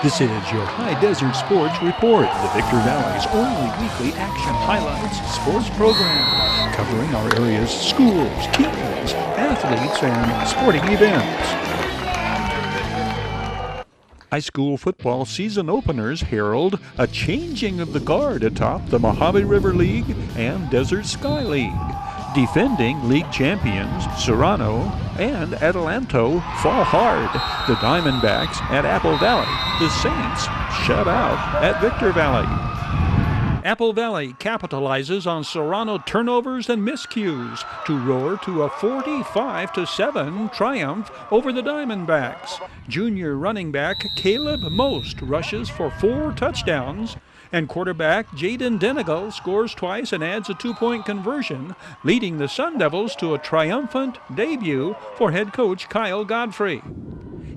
This is your Hdsr Sports Report, the Victor Valley's only weekly action highlights sports program, covering our area's schools, teams, athletes, and sporting events. High school football season openers herald a changing of the guard atop the Mojave River League and Desert Sky League. Defending league champions Serrano and Adelanto fall hard. The Diamondbacks at Apple Valley. The Saints shut out at Victor Valley. Apple Valley capitalizes on Serrano turnovers and miscues to roar to a 45-7 triumph over the Diamondbacks. Junior running back Caleb Most rushes for 4 touchdowns, and quarterback Jaden Denegal scores twice and adds a 2-point conversion, leading the Sun Devils to a triumphant debut for head coach Kyle Godfrey.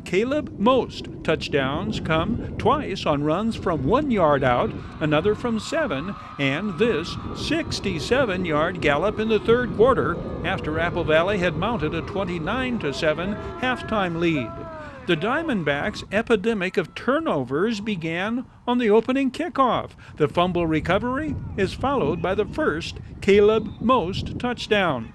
Caleb Most touchdowns come twice on runs from 1 yard out, another from 7, and this 67-yard gallop in the third quarter after Apple Valley had mounted a 29-7 halftime lead. The Diamondbacks' epidemic of turnovers began on the opening kickoff. The fumble recovery is followed by the first Caleb Most touchdown.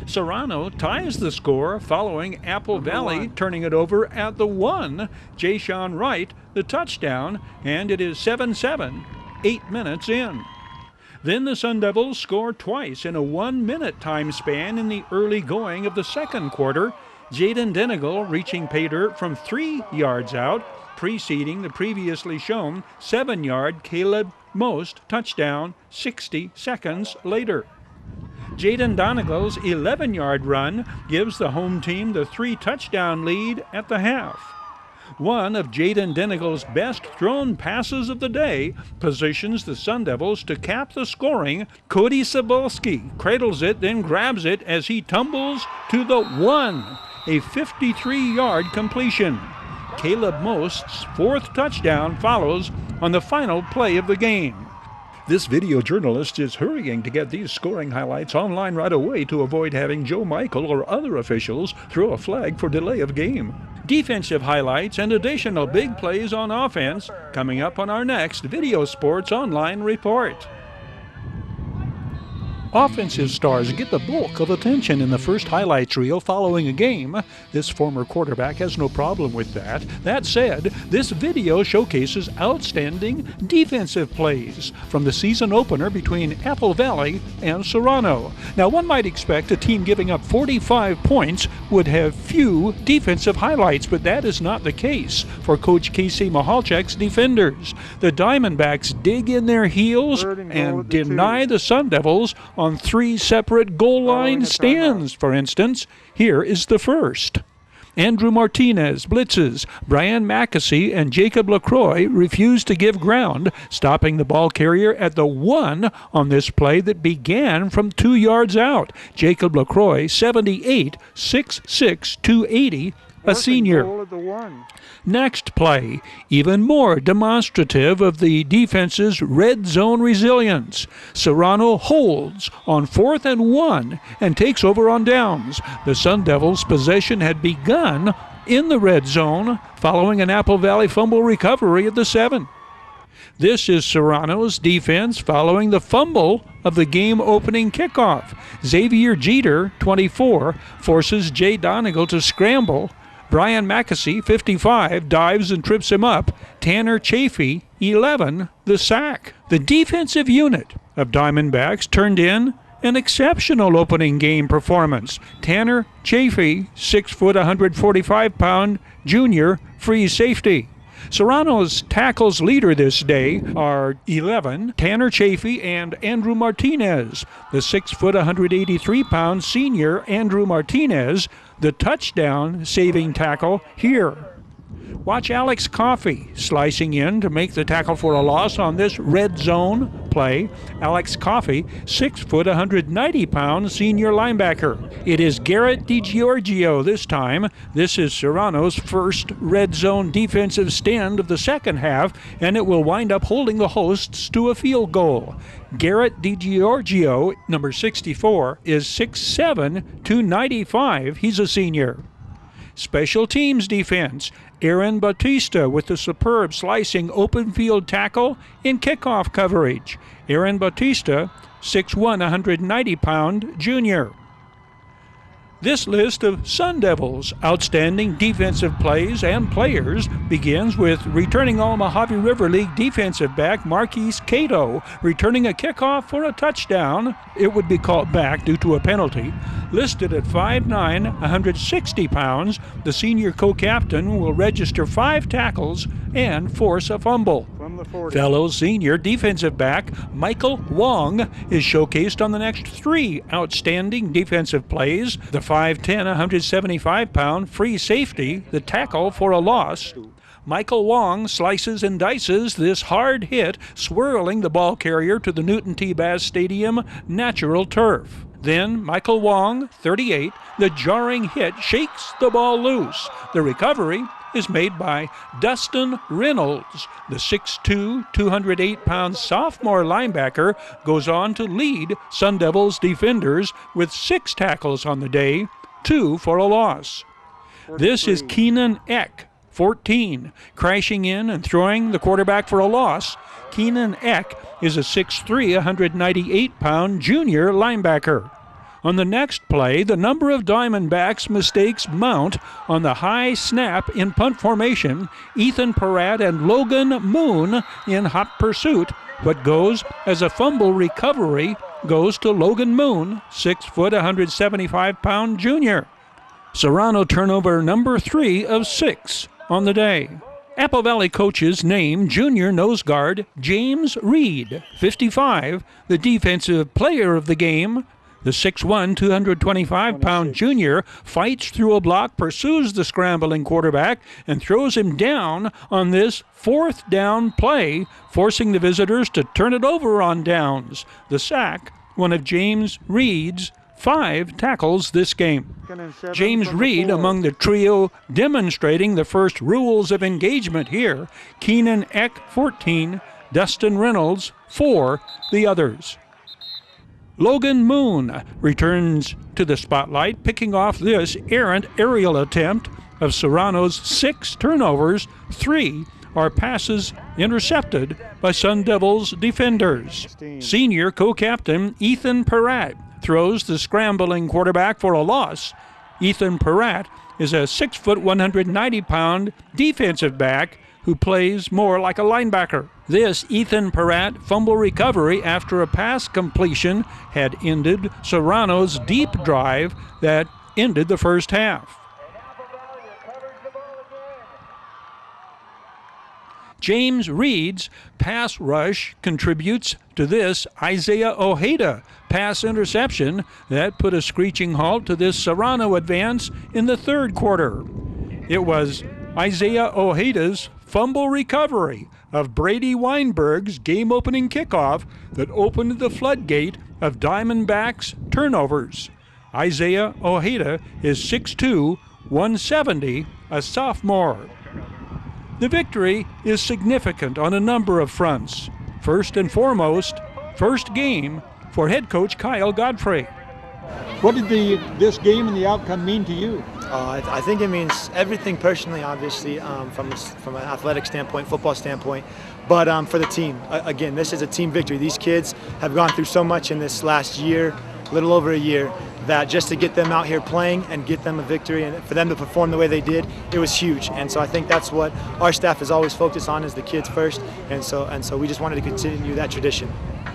Serrano ties the score following Apple Valley turning it over at the 1. Jashawn Wright the touchdown, and it is 7-7, 8 minutes in. Then the Sun Devils score twice in a 1-minute time span in the early going of the second quarter. Jaden Denegal reaching pay dirt from 3 yards out, preceding the previously shown 7-yard Caleb Most touchdown 60 seconds later. Jaden Denegal's 11-yard run gives the home team the 3-touchdown lead at the half. One of Jaden Denegal's best thrown passes of the day positions the Sun Devils to cap the scoring. Cody Cebulski cradles it, then grabs it as he tumbles to the 1. A 53-yard completion. Caleb Most's 4th touchdown follows on the final play of the game. This video journalist is hurrying to get these scoring highlights online right away to avoid having Joe Michael or other officials throw a flag for delay of game. Defensive highlights and additional big plays on offense coming up on our next Video Sports Online report. Offensive stars get the bulk of attention in the first highlights reel following a game. This former quarterback has no problem with that. That said, this video showcases outstanding defensive plays from the season opener between Apple Valley and Serrano. Now, one might expect a team giving up 45 points would have few defensive highlights, but that is not the case for Coach Casey Mahalchek's defenders. The Diamondbacks dig in their heels and deny the Sun Devils on 3 separate goal line stands, for instance. Here is the first. Andrew Martinez blitzes. Brian Mackesy and Jacob LaCroix refuse to give ground, stopping the ball carrier at the 1 on this play that began from 2 yards out. Jacob LaCroix, 78, 6'6", 280, a senior. Next play, even more demonstrative of the defense's red zone resilience. Serrano holds on 4th and 1 and takes over on downs. The Sun Devils' possession had begun in the red zone following an Apple Valley fumble recovery at the 7. This is Serrano's defense following the fumble of the game-opening kickoff. Xavier Jeter, 24, forces Jay Donegal to scramble. Brian Mackesy, 55, dives and trips him up. Tanner Chafee, 11, the sack. The defensive unit of Diamondbacks turned in an exceptional opening game performance. Tanner Chafee, 6 foot, 145-pound junior, free safety. Serrano's tackles leader this day are 11, Tanner Chafee and Andrew Martinez. The 6 foot, 183-pound senior Andrew Martinez, the touchdown-saving tackle here. Watch Alex Coffey slicing in to make the tackle for a loss on this red zone play. Alex Coffey, 6 foot, 190-pound senior linebacker. It is Garrett DiGiorgio this time. This is Serrano's first red zone defensive stand of the second half, and it will wind up holding the hosts to a field goal. Garrett DiGiorgio, number 64, is 6'7", 295. He's a senior. Special teams defense. Aaron Bautista with the superb slicing open field tackle in kickoff coverage. Aaron Bautista, 6'1", 190-pound junior. This list of Sun Devils' outstanding defensive plays and players begins with returning All-Mojave River League defensive back Marquise Cato, returning a kickoff for a touchdown. It would be called back due to a penalty. Listed at 5'9", 160 pounds, the senior co-captain will register 5 tackles and force a fumble. Fellow senior defensive back Michael Wong is showcased on the next 3 outstanding defensive plays. The 5'10", 175-pound free safety, the tackle for a loss. Michael Wong slices and dices this hard hit, swirling the ball carrier to the Newton T. Bass Stadium natural turf. Then Michael Wong, 38, the jarring hit shakes the ball loose. The recovery is made by Dustin Reynolds. The 6'2", 208-pound sophomore linebacker goes on to lead Sun Devils defenders with 6 tackles on the day, 2 for a loss. This is Keenan Eck, 14, crashing in and throwing the quarterback for a loss. Keenan Eck is a 6'3", 198-pound junior linebacker. On the next play, the number of Diamondbacks mistakes mount on the high snap in punt formation. Ethan Peratt and Logan Moon in hot pursuit. What goes as a fumble recovery goes to Logan Moon, 6', 175-pound junior. Serrano turnover number 3 of 6 on the day. Apple Valley coaches name junior nose guard James Reed, 55, the defensive player of the game. The 6'1", 225-pound junior fights through a block, pursues the scrambling quarterback, and throws him down on this 4th down play, forcing the visitors to turn it over on downs. The sack, one of James Reed's 5 tackles this game. James Reed among the trio demonstrating the first rules of engagement here. Keenan Eck, 14, Dustin Reynolds, 4, the others. Logan Moon returns to the spotlight, picking off this errant aerial attempt of Serrano's 6 turnovers. 3 are passes intercepted by Sun Devils defenders. Senior co-captain Ethan Peratt throws the scrambling quarterback for a loss. Ethan Peratt is a 6', 190-pound defensive back who plays more like a linebacker. This Ethan Peratt fumble recovery after a pass completion had ended Serrano's deep drive that ended the first half. James Reed's pass rush contributes to this Isaiah Ojeda pass interception that put a screeching halt to this Serrano advance in the 3rd quarter. It was Isaiah Ojeda's fumble recovery of Brady Weinberg's game-opening kickoff that opened the floodgate of Diamondbacks turnovers. Isaiah Ojeda is 6'2", 170, a sophomore. The victory is significant on a number of fronts. First and foremost, first game for head coach Kyle Godfrey. What did this game and the outcome mean to you? I think it means everything personally, obviously, from an athletic standpoint, football standpoint, but for the team. Again, this is a team victory. These kids have gone through so much in this last year, little over a year, that just to get them out here playing and get them a victory and for them to perform the way they did, it was huge. And so I think that's what our staff is always focused on, is the kids first. And so we just wanted to continue that tradition.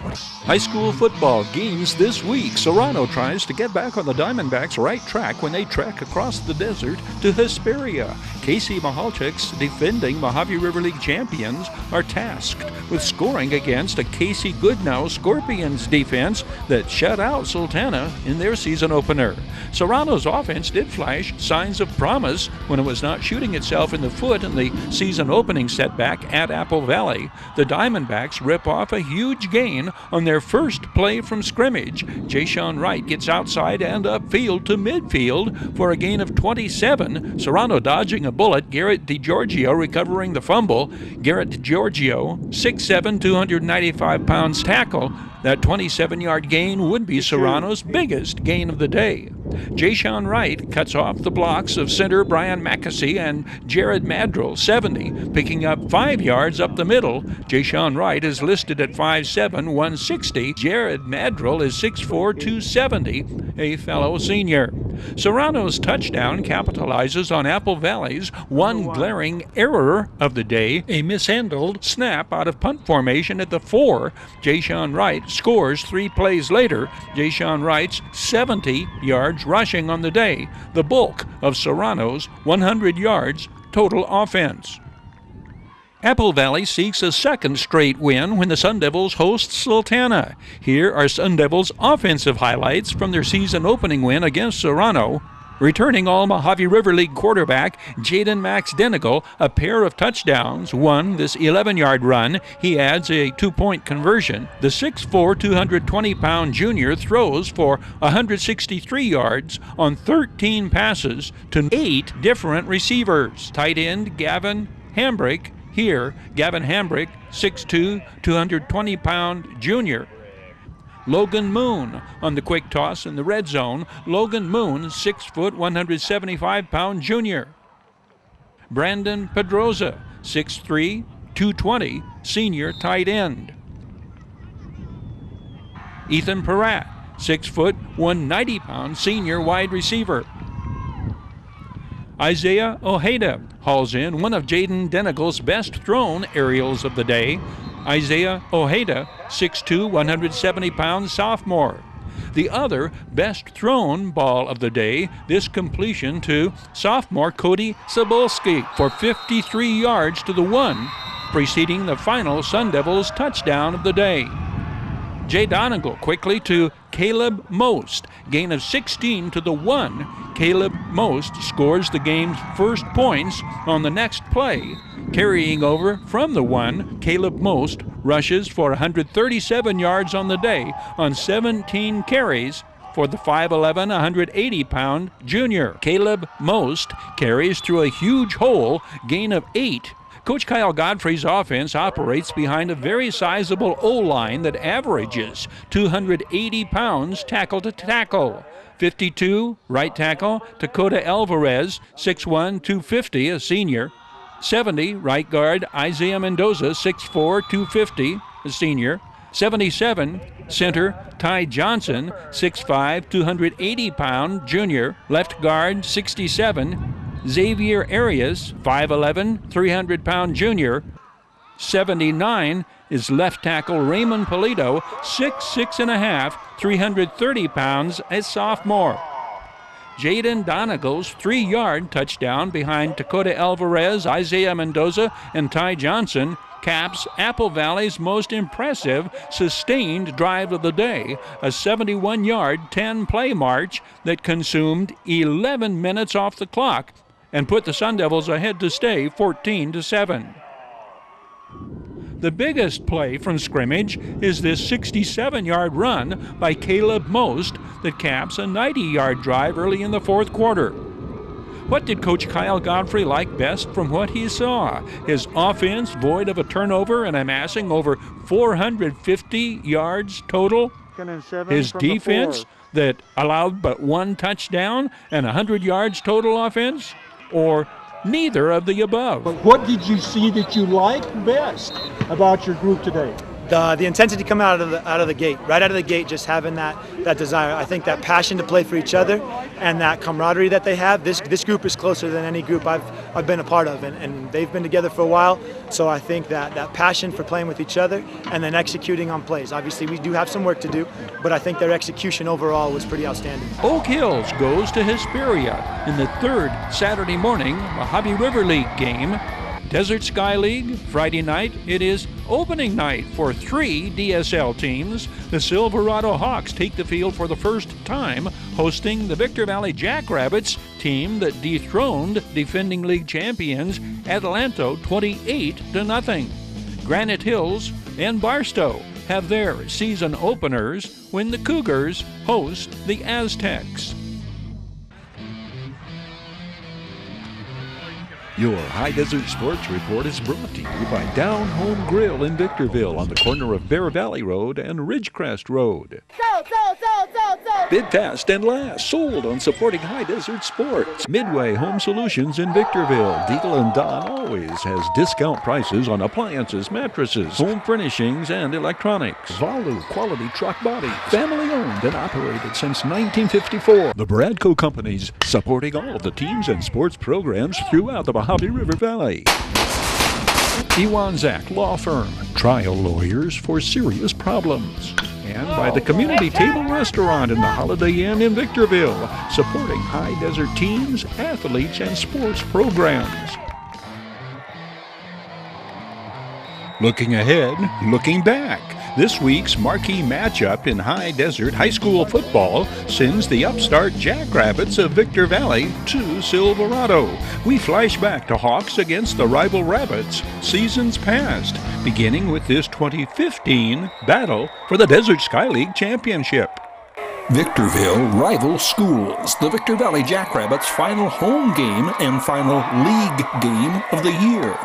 High school football games this week. Serrano tries to get back on the Diamondbacks' right track when they trek across the desert to Hesperia. Casey Mahalchik's defending Mojave River League champions are tasked with scoring against a Casey Goodnow Scorpions defense that shut out Sultana in their season opener. Serrano's offense did flash signs of promise when it was not shooting itself in the foot in the season opening setback at Apple Valley. The Diamondbacks rip off a huge gain on their first play from scrimmage. Jayshawn Wright gets outside and upfield to midfield for a gain of 27. Serrano dodging a bullet. Garrett DiGiorgio recovering the fumble. Garrett DiGiorgio, 6'7", 295 pounds tackle. That 27-yard gain would be Serrano's biggest gain of the day. Jayshawn Wright cuts off the blocks of center Brian Mackesy and Jared Madrill, 70, picking up 5 yards up the middle. Jayshawn Wright is listed at 5'7", 160. Jared Madrill is 6'4", 270, a fellow senior. Serrano's touchdown capitalizes on Apple Valley's one glaring error of the day, a mishandled snap out of punt formation at the 4. Jayshawn Wright scores 3 plays later. Jayshawn Wright's 70 yards rushing on the day, the bulk of Serrano's 100 yards total offense. Apple Valley seeks a second straight win when the Sun Devils host Sultana. Here are Sun Devils' offensive highlights from their season opening win against Serrano. Returning All-Mojave River League quarterback Jaden Max Denigal a pair of touchdowns. One, this 11-yard run, he adds a 2-point conversion. The 6'4", 220-pound junior throws for 163 yards on 13 passes to 8 different receivers. Tight end Gavin Hambrick. Here, Gavin Hambrick, 6'2", 220-pound junior. Logan Moon on the quick toss in the red zone. Logan Moon, 6 foot, 175-pound junior. Brandon Pedroza, 6'3", 220, senior tight end. Ethan Peratt, 6 foot, 190-pound senior wide receiver. Isaiah Ojeda hauls in one of Jaden Denigal's best thrown aerials of the day. Isaiah Ojeda, 6'2", 170-pound sophomore. The other best thrown ball of the day, this completion to sophomore Cody Cebulski for 53 yards to the 1, preceding the final Sun Devils touchdown of the day. Jay Donegal quickly to Caleb Most, gain of 16 to the 1. Caleb Most scores the game's first points on the next play. Carrying over from the 1, Caleb Most rushes for 137 yards on the day on 17 carries for the 5'11", 180-pound junior. Caleb Most carries through a huge hole, gain of 8. Coach Kyle Godfrey's offense operates behind a very sizable O-line that averages 280 pounds tackle to tackle. 52, right tackle, Dakota Alvarez, 6'1", 250, a senior. 70, right guard, Isaiah Mendoza, 6'4", 250, a senior. 77, center, Ty Johnson, 6'5", 280-pound junior. Left guard, 67, Xavier Arias, 5'11", 300-pound junior. 79 is left tackle Raymond Polito, 6'6.5", 330 pounds, a sophomore. Jaden Donegal's 3-yard touchdown behind Dakota Alvarez, Isaiah Mendoza, and Ty Johnson caps Apple Valley's most impressive sustained drive of the day, a 71-yard, 10-play march that consumed 11 minutes off the clock and put the Sun Devils ahead to stay 14-7. The biggest play from scrimmage is this 67-yard run by Caleb Most that caps a 90-yard drive early in the fourth quarter. What did Coach Kyle Godfrey like best from what he saw? His offense void of a turnover and amassing over 450 yards total? His defense that allowed but 1 touchdown and 100 yards total offense? Or neither of the above? But what did you see that you liked best about your group today? The intensity coming out of the gate, right out of the gate, just having that desire. I think that passion to play for each other and that camaraderie that they have. This group is closer than any group I've been a part of, and they've been together for a while. So I think that passion for playing with each other and then executing on plays. Obviously, we do have some work to do, but I think their execution overall was pretty outstanding. Oak Hills goes to Hesperia in the 3rd Saturday morning Mojave River League game. Desert Sky League, Friday night, it is opening night for 3 DSL teams. The Silverado Hawks take the field for the first time, hosting the Victor Valley Jackrabbits, team that dethroned defending league champions Adelanto 28-0. Granite Hills and Barstow have their season openers when the Cougars host the Aztecs. Your High Desert Sports Report is brought to you by Down Home Grill in Victorville on the corner of Bear Valley Road and Ridgecrest Road. Go, Bid fast and last. Sold on supporting High Desert sports. Midway Home Solutions in Victorville. Deagle and Don always has discount prices on appliances, mattresses, home furnishings, and electronics. Valu quality truck body. Family owned and operated since 1954. The Bradco Companies supporting all of the teams and sports programs throughout the Mojave River Valley. Iwanzak Law Firm. Trial lawyers for serious problems. And by the Community Table Restaurant in the Holiday Inn in Victorville, supporting High Desert teams, athletes, and sports programs. Looking ahead, looking back. This week's marquee matchup in High Desert High School football sends the upstart Jackrabbits of Victor Valley to Silverado. We flash back to Hawks against the rival Rabbits, seasons past, beginning with this 2015 battle for the Desert Sky League Championship. Victorville rival schools. The Victor Valley Jackrabbits' final home game and final league game of the year.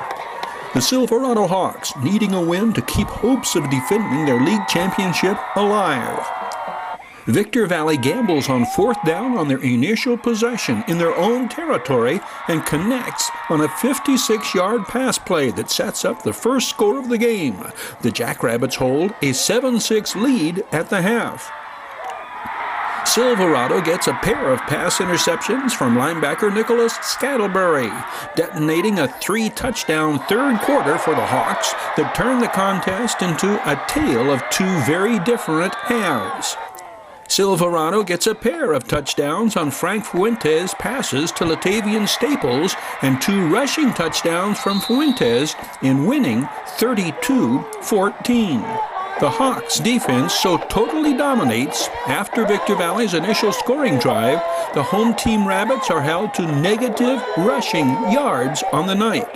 The Silverado Hawks needing a win to keep hopes of defending their league championship alive. Victor Valley gambles on fourth down on their initial possession in their own territory and connects on a 56-yard pass play that sets up the first score of the game. The Jackrabbits hold a 7-6 lead at the half. Silverado gets a pair of pass interceptions from linebacker Nicholas Scattlebury, detonating a 3-touchdown third quarter for the Hawks that turned the contest into a tale of two very different halves. Silverado gets a pair of touchdowns on Frank Fuentes' passes to Latavian Staples and two rushing touchdowns from Fuentes in winning 32-14. The Hawks' defense so totally dominates, after Victor Valley's initial scoring drive, the home team Rabbits are held to negative rushing yards on the night.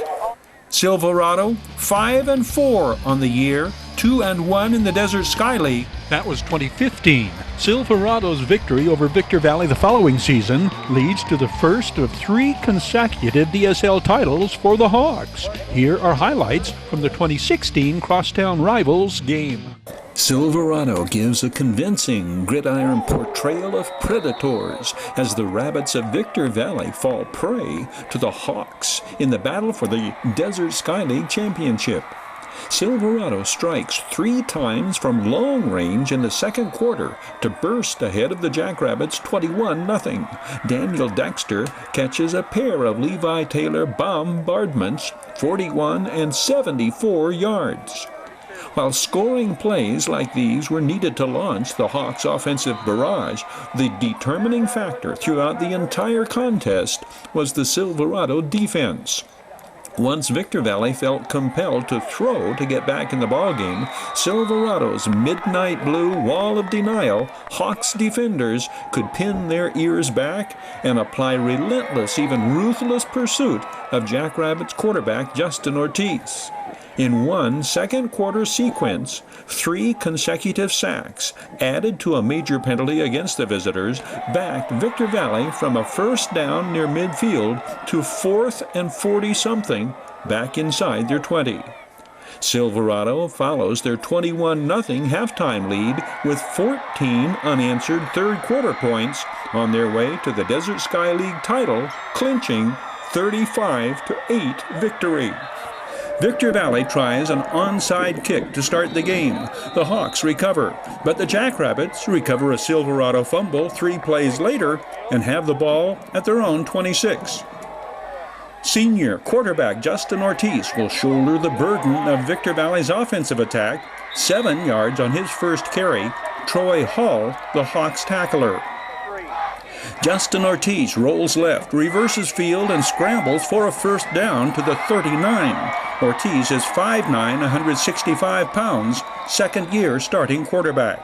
Silverado, 5-4 on the year, 2-1 in the Desert Sky League. That was 2015. Silverado's victory over Victor Valley the following season leads to the first of 3 consecutive DSL titles for the Hawks. Here are highlights from the 2016 Crosstown Rivals game. Silverado gives a convincing gridiron portrayal of predators as the Rabbits of Victor Valley fall prey to the Hawks in the battle for the Desert Sky League Championship. Silverado strikes 3 times from long range in the second quarter to burst ahead of the Jackrabbits 21-0. Daniel Dexter catches a pair of Levi Taylor bombardments, 41 and 74 yards. While scoring plays like these were needed to launch the Hawks' offensive barrage, the determining factor throughout the entire contest was the Silverado defense. Once Victor Valley felt compelled to throw to get back in the ballgame, Silverado's midnight blue wall of denial, Hawks defenders could pin their ears back and apply relentless, even ruthless pursuit of Jackrabbits quarterback Justin Ortiz. In one second-quarter sequence, 3 consecutive sacks, added to a major penalty against the visitors, backed Victor Valley from a first down near midfield to 4th and 40-something back inside their 20. Silverado follows their 21-0 halftime lead with 14 unanswered third-quarter points on their way to the Desert Sky League title, clinching 35-8 victory. Victor Valley tries an onside kick to start the game. The Hawks recover, but the Jackrabbits recover a Silverado fumble 3 plays later and have the ball at their own 26. Senior quarterback Justin Ortiz will shoulder the burden of Victor Valley's offensive attack, 7 yards on his first carry. Troy Hall, the Hawks tackler. Justin Ortiz rolls left, reverses field, and scrambles for a first down to the 39. Ortiz is 5'9", 165 pounds, second-year starting quarterback.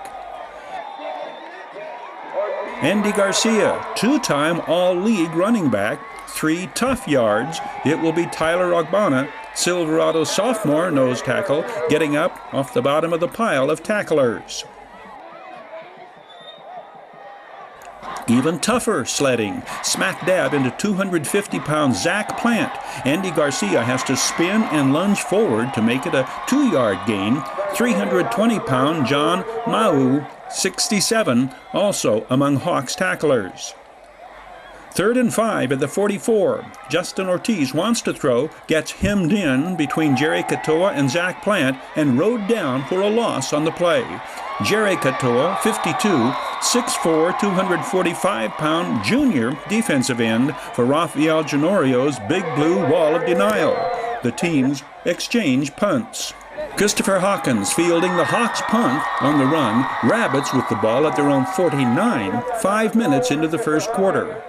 Andy Garcia, 2-time All-League running back, 3 tough yards. It will be Tyler Ogbonna, Silverado sophomore nose tackle, getting up off the bottom of the pile of tacklers. Even tougher sledding, smack dab into 250-pound Zach Plant. Andy Garcia has to spin and lunge forward to make it a 2-yard gain. 320-pound John Mau 67, also among Hawks tacklers. 3rd and 5 at the 44. Justin Ortiz wants to throw, gets hemmed in between Jerry Katoa and Zach Plant, and rode down for a loss on the play. Jerry Katoa, 52, 6'4", 245-pound junior defensive end for Rafael Genorio's Big Blue Wall of Denial. The teams exchange punts. Christopher Hawkins fielding the Hawks punt on the run. Rabbits with the ball at their own 49, 5 minutes into the first quarter.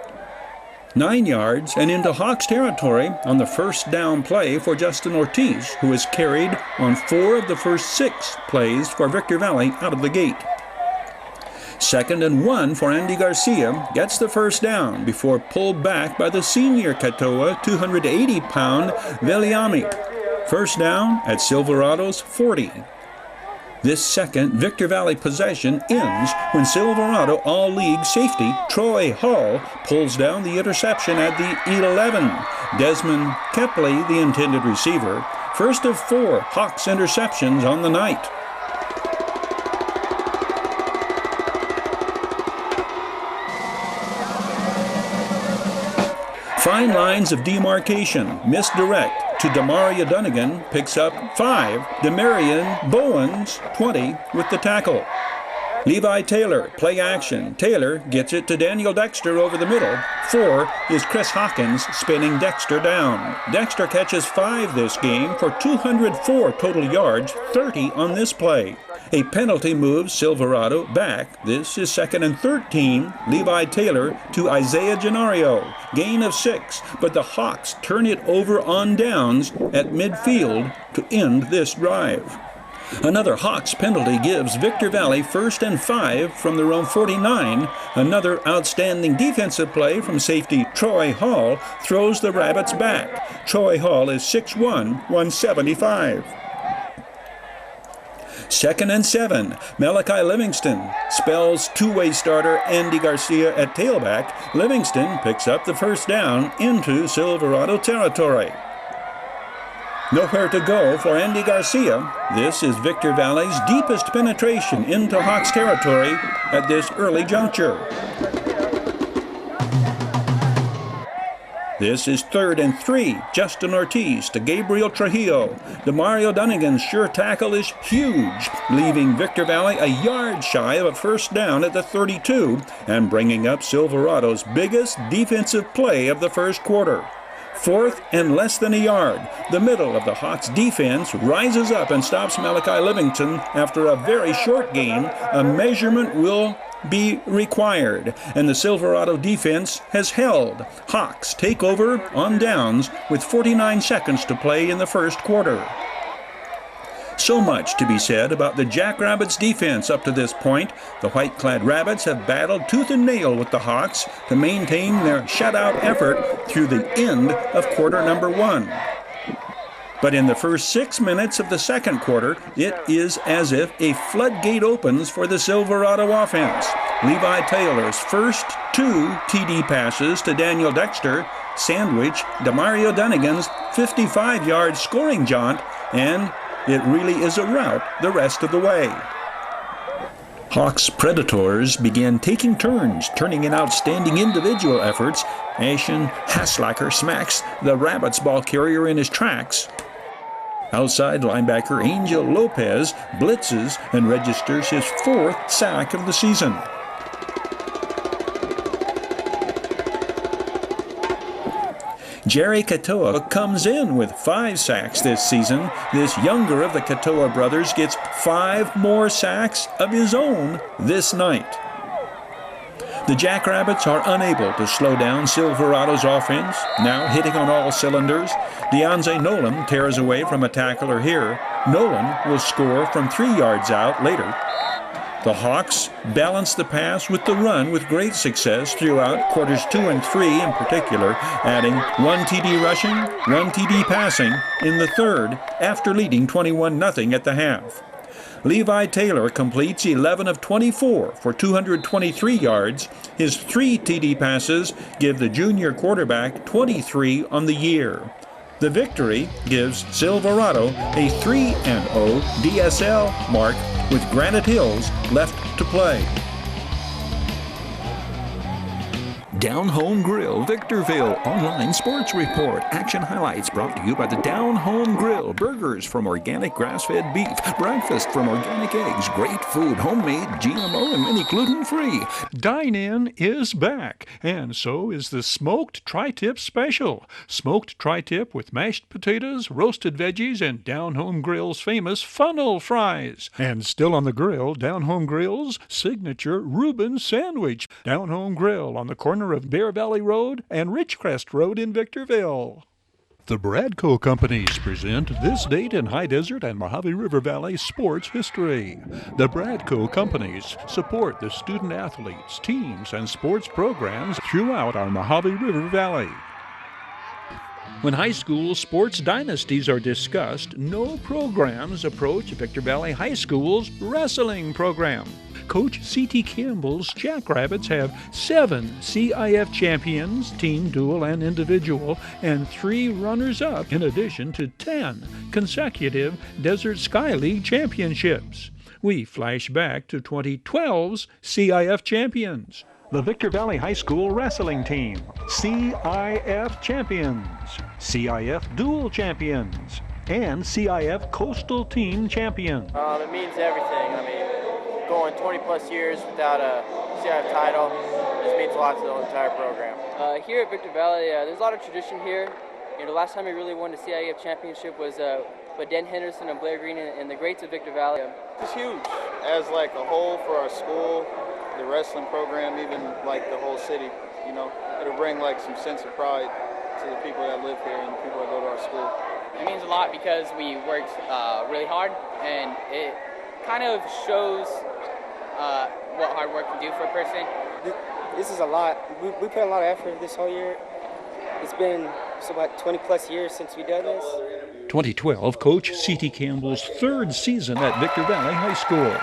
9 yards and into Hawks territory on the first down play for Justin Ortiz, who has carried on 4 of the first 6 plays for Victor Valley out of the gate. 2nd and 1 for Andy Garcia, gets the first down before pulled back by the senior Katoa 280-pound Veliami. First down at Silverado's 40. This second Victor Valley possession ends when Silverado All-League safety Troy Hall pulls down the interception at the 11. Desmond Kepley, the intended receiver, first of 4 Hawks interceptions on the night. Fine lines of demarcation, misdirect to Demaria Dunnigan, picks up 5. Demarion Bowens, 20, with the tackle. Levi Taylor, play action. Taylor gets it to Daniel Dexter over the middle. 4 is Chris Hawkins spinning Dexter down. Dexter catches 5 this game for 204 total yards, 30 on this play. A penalty moves Silverado back. This is 2nd and 13. Levi Taylor to Isaiah Genario. Gain of 6, but the Hawks turn it over on downs at midfield to end this drive. Another Hawks penalty gives Victor Valley 1st and 5 from their own 49. Another outstanding defensive play from safety Troy Hall throws the Rabbits back. Troy Hall is 6'1", 175. 2nd and 7. Malachi Livingston spells two-way starter Andy Garcia at tailback. Livingston picks up the first down into Silverado territory. Nowhere to go for Andy Garcia. This is Victor Valley's deepest penetration into Hawks territory at this early juncture. This is 3rd and 3. Justin Ortiz to Gabriel Trujillo. Demario Dunnigan's sure tackle is huge, leaving Victor Valley a yard shy of a first down at the 32 and bringing up Silverado's biggest defensive play of the first quarter. 4th and less than a yard. The middle of the Hawks defense rises up and stops Malachi Livingston after a very short gain. A measurement will be required, and the Silverado defense has held. Hawks take over on downs with 49 seconds to play in the first quarter. So much to be said about the Jackrabbits defense up to this point. The white-clad Rabbits have battled tooth and nail with the Hawks to maintain their shutout effort through the end of quarter number 1. But in the first 6 minutes of the second quarter, it is as if a floodgate opens for the Silverado offense. Levi Taylor's first 2 TD passes to Daniel Dexter sandwich Demario Dunnigan's 55-yard scoring jaunt, and it really is a rout the rest of the way. Hawks Predators began taking turns, turning in outstanding individual efforts. Ashen Haslacker smacks the Rabbits ball carrier in his tracks. Outside linebacker Angel Lopez blitzes and registers his 4th sack of the season. Jerry Katoa comes in with 5 sacks this season. This younger of the Katoa brothers gets 5 more sacks of his own this night. The Jackrabbits are unable to slow down Silverado's offense, now hitting on all cylinders. Deonze Nolan tears away from a tackler here. Nolan will score from 3 yards out later. The Hawks balance the pass with the run with great success throughout quarters 2 and 3 in particular, adding 1 TD rushing, 1 TD passing in the third after leading 21-0 at the half. Levi Taylor completes 11 of 24 for 223 yards. His 3 TD passes give the junior quarterback 23 on the year. The victory gives Silverado a 3-0 DSL mark with Granite Hills left to play. Down Home Grill, Victorville, online sports report. Action highlights brought to you by the Down Home Grill. Burgers from organic grass-fed beef. Breakfast from organic eggs. Great food, homemade, GMO, and many gluten-free. Dine-In is back, and so is the Smoked Tri-Tip Special. Smoked Tri-Tip with mashed potatoes, roasted veggies, and Down Home Grill's famous funnel fries. And still on the grill, Down Home Grill's signature Reuben sandwich. Down Home Grill on the corner of Bear Valley Road and Ridgecrest Road in Victorville. The Bradco Companies present this date in High Desert and Mojave River Valley sports history. The Bradco Companies support the student athletes, teams, and sports programs throughout our Mojave River Valley. When high school sports dynasties are discussed, no programs approach Victor Valley High School's wrestling program. Coach C.T. Campbell's Jackrabbits have 7 CIF champions, team, dual, and individual, and 3 runners-up, in addition to 10 consecutive Desert Sky League championships. We flash back to 2012's CIF champions. The Victor Valley High School wrestling team, CIF champions, CIF dual champions, and CIF coastal team champion. It means everything. I mean, going 20 plus years without a CIF title just means a lot to the entire program. Here at Victor Valley, there's a lot of tradition here. You know, the last time we really won the CIF championship was with Dan Henderson and Blair Green and the greats of Victor Valley. It's huge as like a whole for our school, the wrestling program, even like the whole city. You know, it'll bring like some sense of pride to the people that live here and the people that go to our school. It means a lot because we worked really hard, and it kind of shows what hard work can do for a person. This is a lot. We put a lot of effort this whole year. It's been about 20 plus years since we've done this. 2012, Coach C.T. Campbell's 3rd season at Victor Valley High School.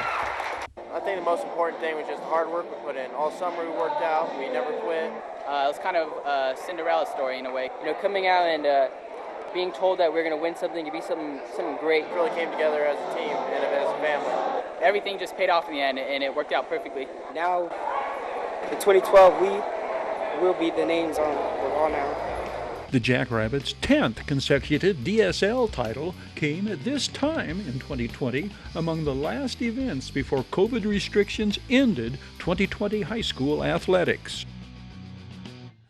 I think the most important thing was just the hard work we put in. All summer we worked out, we never quit. It was kind of a Cinderella story in a way. You know, coming out and being told that we're going to win something, to be something great. We really came together as a team and as a family. Everything just paid off in the end, and it worked out perfectly. Now, in 2012, we will be the names on the wall now. The Jackrabbits' 10th consecutive DSL title came at this time in 2020, among the last events before COVID restrictions ended 2020 high school athletics.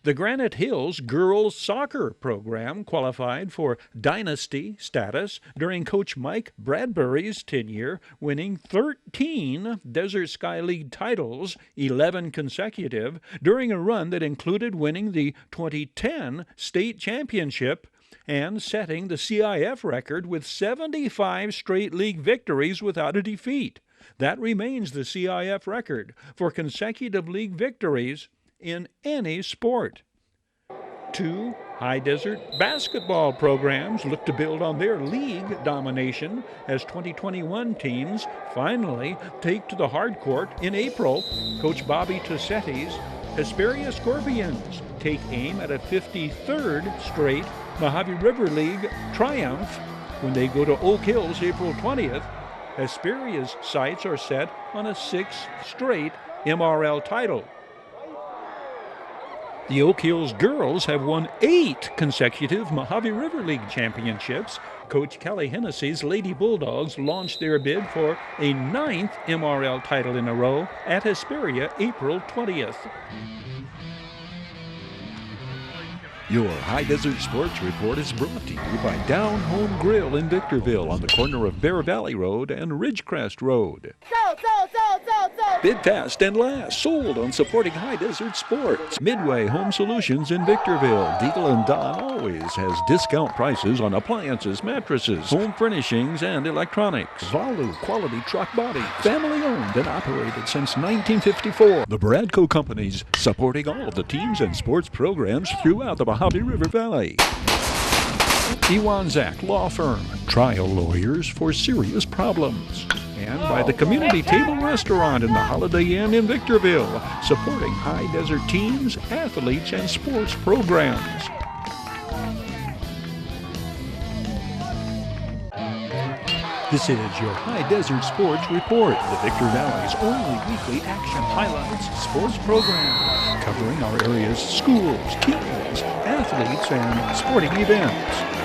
The Granite Hills girls soccer program qualified for dynasty status during Coach Mike Bradbury's tenure, winning 13 Desert Sky League titles, 11 consecutive, during a run that included winning the 2010 state championship and setting the CIF record with 75 straight league victories without a defeat. That remains the CIF record for consecutive league victories in any sport. 2 High Desert basketball programs look to build on their league domination as 2021 teams finally take to the hard court in April. Coach Bobby Tossetti's Hesperia Scorpions take aim at a 53rd straight Mojave River League triumph when they go to Oak Hills April 20th. Hesperia's sights are set on a 6th straight MRL title. The Oak Hills girls have won 8 consecutive Mojave River League championships. Coach Kelly Hennessy's Lady Bulldogs launched their bid for a 9th MRL title in a row at Hesperia April 20th. Your High Desert Sports Report is brought to you by Down Home Grill in Victorville on the corner of Bear Valley Road and Ridgecrest Road. Bid fast and last, sold on supporting High Desert Sports. Midway Home Solutions in Victorville. Deagle & Don always has discount prices on appliances, mattresses, home furnishings, and electronics. Valu Quality Truck Body. Family owned and operated since 1954. The Bradco Companies, supporting all of the teams and sports programs throughout the Mojave River Valley. Iwanzak Law Firm, trial lawyers for serious problems. And by the Community Table Restaurant in the Holiday Inn in Victorville, supporting High Desert teams, athletes, and sports programs. This is your High Desert Sports Report, the Victor Valley's only weekly action highlights sports program, covering our area's schools, teams, athletes, and sporting events.